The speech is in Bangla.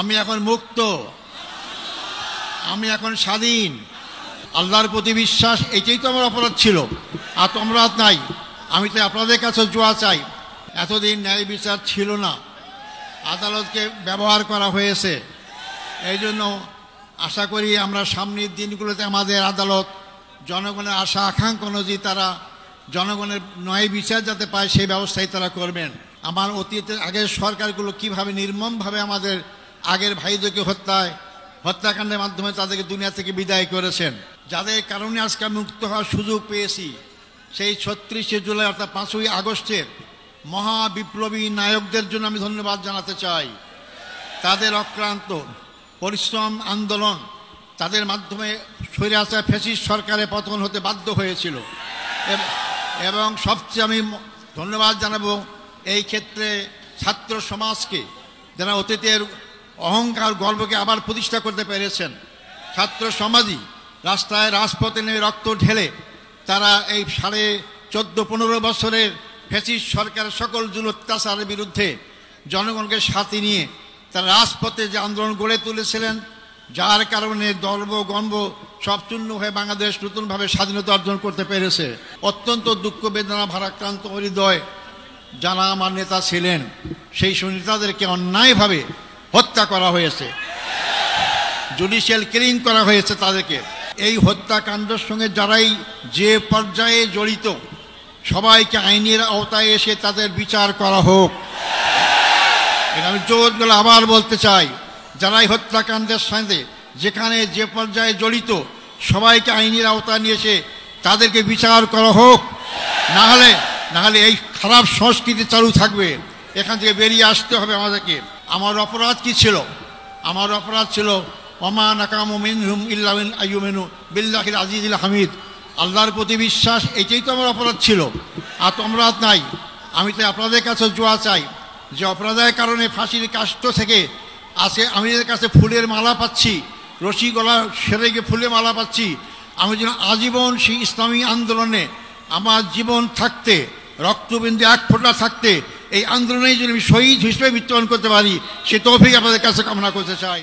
আমি এখন মুক্ত, আমি এখন স্বাধীন। আল্লাহর প্রতি বিশ্বাস, এটাই তো আমার অপরাধ ছিল, আর তো অপরাধ নাই। আমি তো আপনাদের কাছে জোয়া চাই। এতদিন ন্যায় বিচার ছিল না, আদালতকে ব্যবহার করা হয়েছে। এই জন্য আশা করি আমরা সামনের দিনগুলোতে আমাদের আদালত জনগণের আশা আকাঙ্ক্ষা অনুযায়ী তারা জনগণের ন্যায় বিচার যাতে পায় সেই ব্যবস্থাই তারা করবেন। আমার অতীতের আগের সরকারগুলো কীভাবে নির্মমভাবে আমাদের আগের ভাইদেরকে হত্যাকাণ্ডের মাধ্যমে তাদেরকে দুনিয়া থেকে বিদায় করেছেন, যাদের কারণে আজকে মুক্ত হওয়ার সুযোগ পেয়েছি। সেই 36শে জুলাই অর্থাৎ 5ই আগস্টের মহা বিপ্লবী নায়কদের জন্য আমি ধন্যবাদ জানাতে চাই। তাদের অক্লান্ত পরিশ্রম আন্দোলন, তাদের মাধ্যমে স্বৈরাচার ফ্যাসিস্ট সরকারের পতন হতে বাধ্য হয়েছিল। এবং সবচেয়ে আমি ধন্যবাদ জানাবো এই ক্ষেত্রে ছাত্র সমাজকে, যারা অতীতের অহংকার গর্বকে আবার প্রতিষ্ঠা করতে পেরেছেন। ছাত্র সমাজই রাস্তায় রাজপথে নেমে রক্ত ঢেলে তারা এই 14.5 বছরের ফ্যাসিস্ট সরকারের সকল জুলুম অত্যাচারের বিরুদ্ধে জনগণকে সাথে নিয়ে তারা রাজপথে যে আন্দোলন গড়ে তুলেছিলেন, যার কারণে গর্ব গর্ব সব চূর্ণ হয়ে বাংলাদেশ নতুনভাবে স্বাধীনতা অর্জন করতে পেরেছে। অত্যন্ত দুঃখ বেদনা ভারাক্রান্ত হৃদয় যারা আমার নেতা ছিলেন, সেই নেতাদেরকে অন্যায়ভাবে হত্যা করা হয়েছে, জুডিশিয়াল কিলিং করা হয়েছে তাদেরকে। এই হত্যাকাণ্ডের সঙ্গে যারাই যে পর্যায়ে জড়িত সবাইকে আইনের আওতায় এসে তাদের বিচার করা হোক। আমি জোর গলা আবার বলতে চাই, যারাই হত্যাকাণ্ডের সাথে যেখানে যে পর্যায়ে জড়িত সবাইকে আইনের আওতায় নিয়ে এসে তাদেরকে বিচার করা হোক। না হলে এই খারাপ সংস্কৃতি চালু থাকবে। এখান থেকে বেরিয়ে আসতে হবে আমাদেরকে। আমার অপরাধ কি ছিল? আমার অপরাধ ছিল ওমা নাকামু মিনহুম ইল্লা আন ইউমিনু বিল্লাহিল আজিজিল হামিদ। আল্লাহর প্রতি বিশ্বাস, এটাই তো আমার অপরাধ ছিল, আর তো অপরাধ নাই। আমি তো আপনাদের কাছে জোয়া চাই যে অপরাধের কারণে ফাঁসির কাষ্ঠ থেকে আছে আমাদের কাছে ফুলের মালা পাচ্ছি, রশি গলা সেরে গিয়ে ফুলের মালা পাচ্ছি। আমি যেন আজীবন সেই ইসলামী আন্দোলনে আমার জীবন থাকতে, রক্তবিন্দু এক ফোঁটা থাকতে এই আন্দোলনেই যেন আমি শহীদ হিসেবে মৃত্যুবরণ করতে পারি, সে তৌফিক আপনাদের কাছে কামনা করতে চাই।